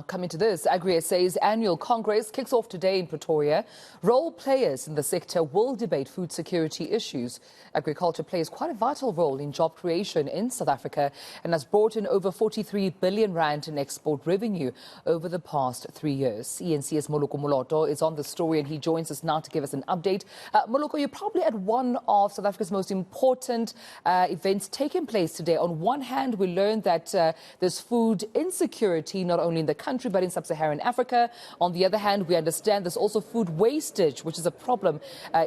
coming to this, Agri-SA's annual Congress kicks off today in Pretoria. Role players in the sector will debate food security issues. Agriculture plays quite a vital role in job creation in South Africa and has brought in over 43 billion rand in export revenue over the past 3 years. eNCA's Moloko Moloto is on the story and he joins us now to give us an update. Moloko, you're probably at one of South Africa's most important events taking place today. On one hand, we learned that there's food insecurity, not only in the country, but in sub-Saharan Africa. On the other hand, we understand there's also food wastage, which is a problem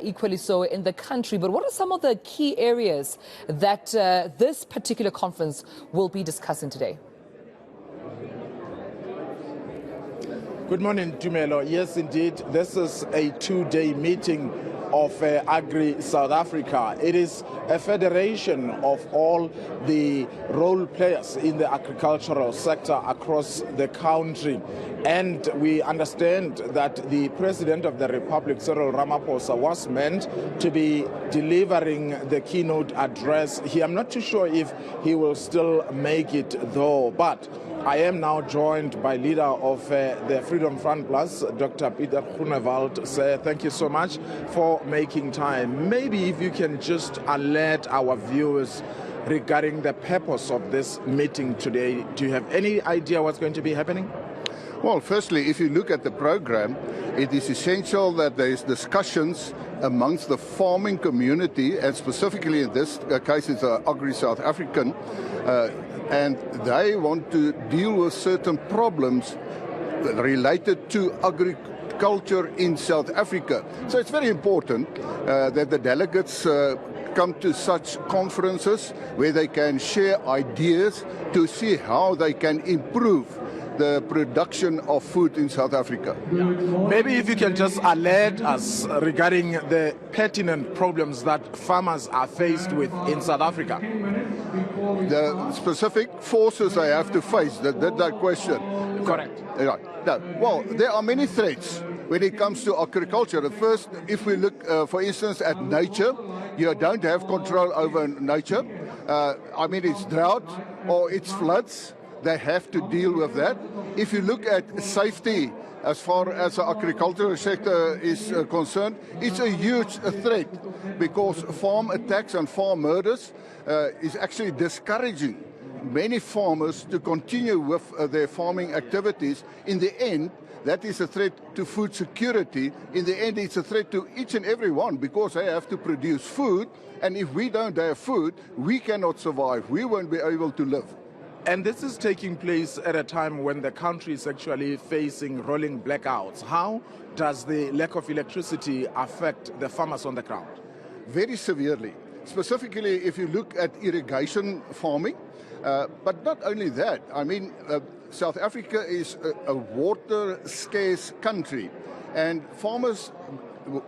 equally so in the country. But what are some of the key areas that this particular conference will be discussing today? Good morning, Tumelo. Yes, indeed, this is a two-day meeting of Agri-South Africa. It is a federation of all the role players in the agricultural sector across the country. And we understand that the President of the Republic, Cyril Ramaphosa, was meant to be delivering the keynote address here. I'm not too sure if he will still make it, though, but I am now joined by leader of the Freedom Front Plus, Dr. Peter Groenewald. Sir, thank you so much for making time. Maybe if you can just alert our viewers regarding the purpose of this meeting today. Do you have any idea what's going to be happening? Well, firstly, if you look at the program, it is essential that there is discussions amongst the farming community, and specifically in this case it's Agri-South African, and they want to deal with certain problems related to agriculture in South Africa. So it's very important that the delegates come to such conferences where they can share ideas to see how they can improve the production of food in South Africa. Maybe if you can just alert us regarding the pertinent problems that farmers are faced with in South Africa. The specific forces they have to face, that question. Correct. Right. No. Well, there are many threats when it comes to agriculture. The first, if we look, for instance, at nature, you don't have control over nature. I mean, it's drought or it's floods. They have to deal with that. If you look at safety, as far as the agricultural sector is concerned, it's a huge threat because farm attacks and farm murders is actually discouraging many farmers to continue with their farming activities. In the end, that is a threat to food security. In the end, it's a threat to each and every one because they have to produce food. And if we don't have food, we cannot survive. We won't be able to live. And this is taking place at a time when the country is actually facing rolling blackouts. How does the lack of electricity affect the farmers on the ground? Very severely. Specifically, if you look at irrigation farming, but not only that, I mean, South Africa is a water-scarce country, and farmers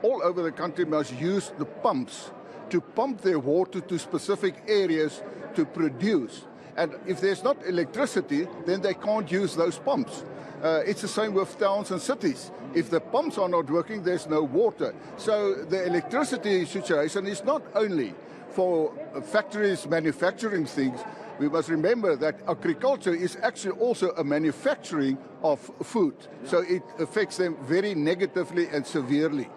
all over the country must use the pumps to pump their water to specific areas to produce. And if there's not electricity, then they can't use those pumps. It's the same with towns and cities. If the pumps are not working, there's no water. So the electricity situation is not only for factories manufacturing things. We must remember that agriculture is actually also a manufacturing of food. So it affects them very negatively and severely.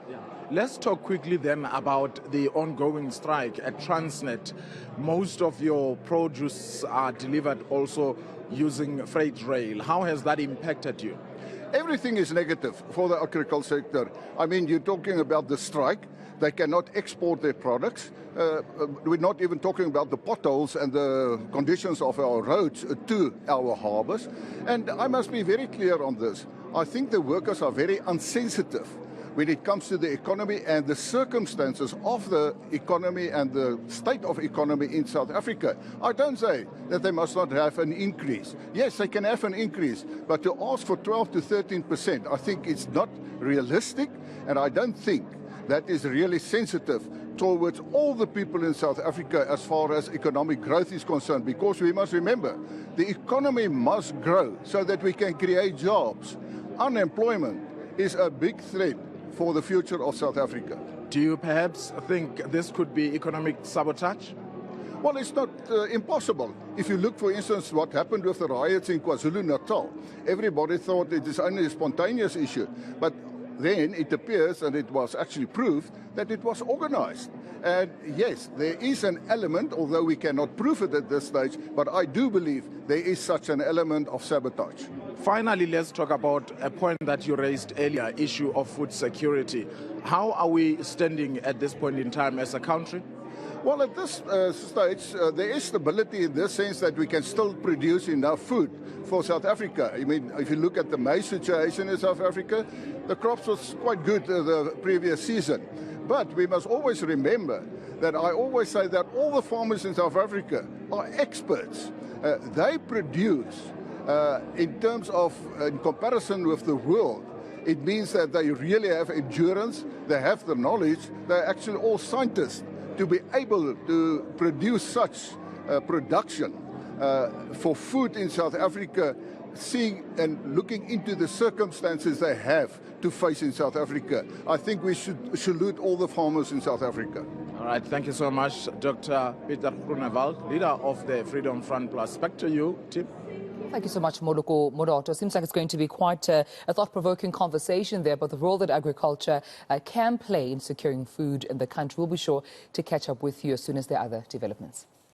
Let's talk quickly then about the ongoing strike at Transnet. Most of your produce are delivered also using freight rail. How has that impacted you? Everything is negative for the agriculture sector. I mean, you're talking about the strike. They cannot export their products. We're not even talking about the potholes and the conditions of our roads to our harbors. And I must be very clear on this. I think the workers are very insensitive when it comes to the economy and the circumstances of the economy and the state of economy in South Africa. I don't say that they must not have an increase. Yes, they can have an increase, but to ask for 12 to 13%, I think it's not realistic, and I don't think that is really sensitive towards all the people in South Africa as far as economic growth is concerned, because we must remember, the economy must grow so that we can create jobs. Unemployment is a big threat for the future of South Africa. Do you perhaps think this could be economic sabotage? Well, it's not impossible. If you look, for instance, what happened with the riots in KwaZulu-Natal, everybody thought it is only a spontaneous issue. But then it appears, and it was actually proved, that it was organized. And yes, there is an element, although we cannot prove it at this stage, but I do believe there is such an element of sabotage. Finally, let's talk about a point that you raised earlier, issue of food security. How are we standing at this point in time as a country? Well, at this stage, there is stability in the sense that we can still produce enough food for South Africa. I mean, if you look at the maize situation in South Africa, the crops was quite good the previous season. But we must always remember that I always say that all the farmers in South Africa are experts. They produce, in terms of, in comparison with the world, it means that they really have endurance, they have the knowledge, they're actually all scientists. To be able to produce such production for food in South Africa, seeing and looking into the circumstances they have to face in South Africa, I think we should salute all the farmers in South Africa. All right, thank you so much, Dr. Peter Groenewald, leader of the Freedom Front Plus. Back to you, Tim. Thank you so much, Moloko Moloto. Seems like it's going to be quite a thought-provoking conversation there about the role that agriculture can play in securing food in the country. We'll be sure to catch up with you as soon as there are other developments.